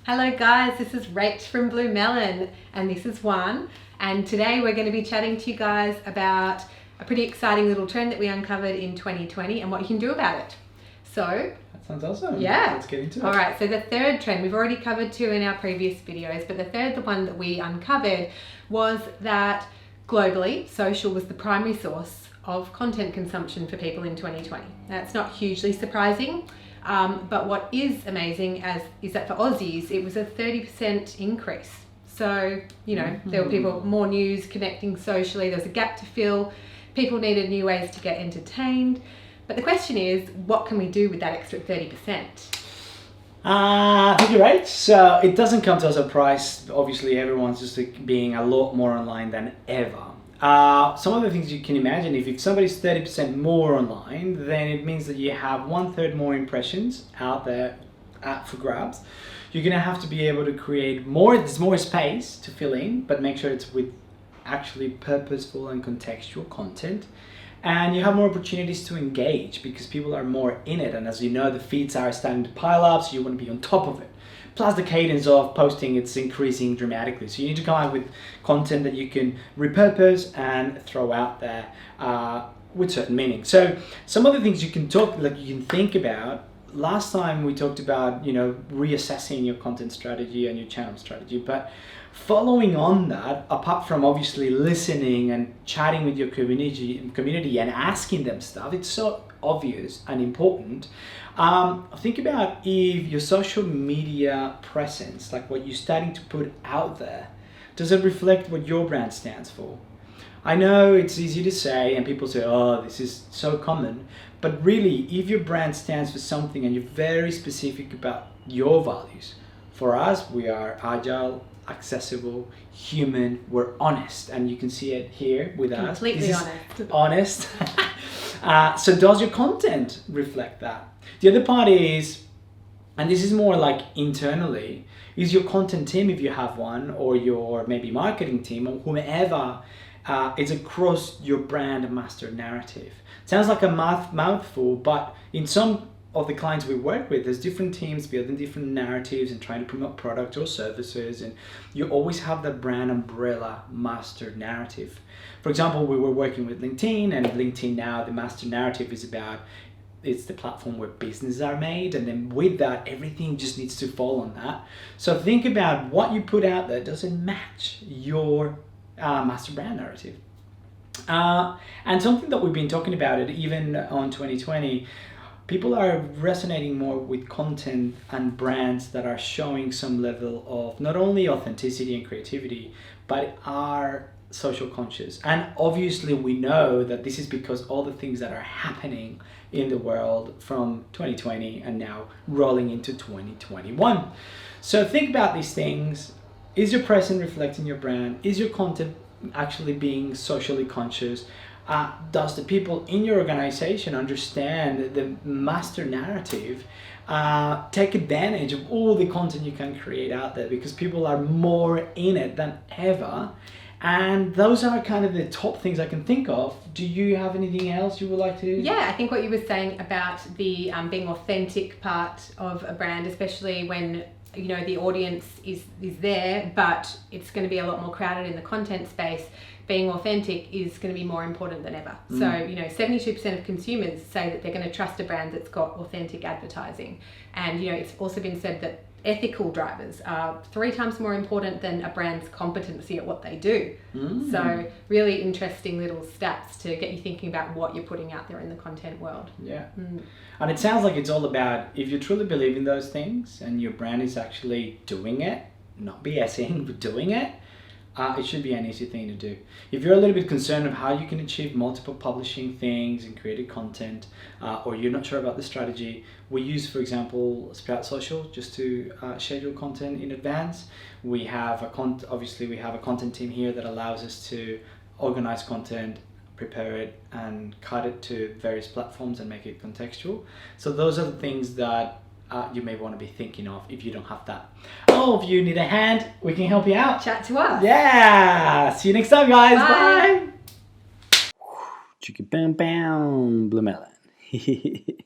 Hello guys, this is Rach from BlueMelon and this is Juan, and today we're going to be chatting to you guys about a pretty exciting little trend that we uncovered in 2020 and what you can do about it. So that sounds awesome. Yeah. Let's get into it. Alright, so the third trend, we've already covered two in our previous videos, but the one that we uncovered was that globally, social was the primary source of content consumption for people in 2020. That's not hugely surprising. But what is amazing is that for Aussies, it was a 30% increase. So, there were people, more news, connecting socially, there was a gap to fill, people needed new ways to get entertained. But the question is, what can we do with that extra 30%? Thank you, Rach. So it doesn't come to a surprise. Obviously, everyone's just being a lot more online than ever. Some of the things you can imagine, if somebody's 30% more online, then it means that you have 1/3 more impressions out there for grabs. You're going to have to be able to create there's more space to fill in, but make sure it's with actually purposeful and contextual content. And you have more opportunities to engage because people are more in it. And as you know, the feeds are starting to pile up, so you want to be on top of it. Plus the cadence of posting, it's increasing dramatically. So you need to come up with content that you can repurpose and throw out there with certain meaning. So some of the things you can think about. Last time we talked about, reassessing your content strategy and your channel strategy, but following on that, apart from obviously listening and chatting with your community and asking them stuff, it's so obvious and important. Think about if your social media presence, like what you're starting to put out there, does it reflect what your brand stands for? I know it's easy to say and people say, oh, this is so common, but really if your brand stands for something and you're very specific about your values, for us, we are agile, accessible, human, we're honest, and you can see it here with us. Completely honest. So does your content reflect that? The other part is, and this is more like internally, is your content team, if you have one, or your maybe marketing team, or whomever, is across your brand master narrative. Sounds like a mouthful, but in some of the clients we work with, there's different teams building different narratives and trying to promote products or services, and you always have that brand umbrella master narrative. For example, we were working with LinkedIn, and LinkedIn now, the master narrative is about it's the platform where businesses are made, and then with that, everything just needs to fall on that. So think about what you put out there, does it match your master brand narrative? And something that we've been talking about it even on 2020, people are resonating more with content and brands that are showing some level of not only authenticity and creativity, but are social conscious. And obviously we know that this is because all the things that are happening in the world from 2020 and now rolling into 2021. So think about these things. Is your presence reflecting your brand? Is your content actually being socially conscious? Does the people in your organization understand the master narrative? Take advantage of all the content you can create out there because people are more in it than ever. And those are kind of the top things I can think of. Do you have anything else you would like to? Yeah, I think what you were saying about the being authentic part of a brand, especially when the audience is there, but it's going to be a lot more crowded in the content space. Being authentic is going to be more important than ever. So 72% of consumers say that they're going to trust a brand that's got authentic advertising, and it's also been said that ethical drivers are 3 times more important than a brand's competency at what they do. So really interesting little stats to get you thinking about what you're putting out there in the content world. Yeah. And it sounds like it's all about, if you truly believe in those things and your brand is actually doing it, not BSing, but doing it, it should be an easy thing to do. If you're a little bit concerned of how you can achieve multiple publishing things and creative content, or you're not sure about the strategy, we use, for example, Sprout Social just to schedule content in advance. We have obviously we have a content team here that allows us to organize content, prepare it, and cut it to various platforms and make it contextual. So those are the things that you may want to be thinking of if you don't have that. Oh, if you need a hand, we can help you out. Chat to us. Yeah. See you next time, guys. Bye. Bye. Chicka bam bam, BlueMelon.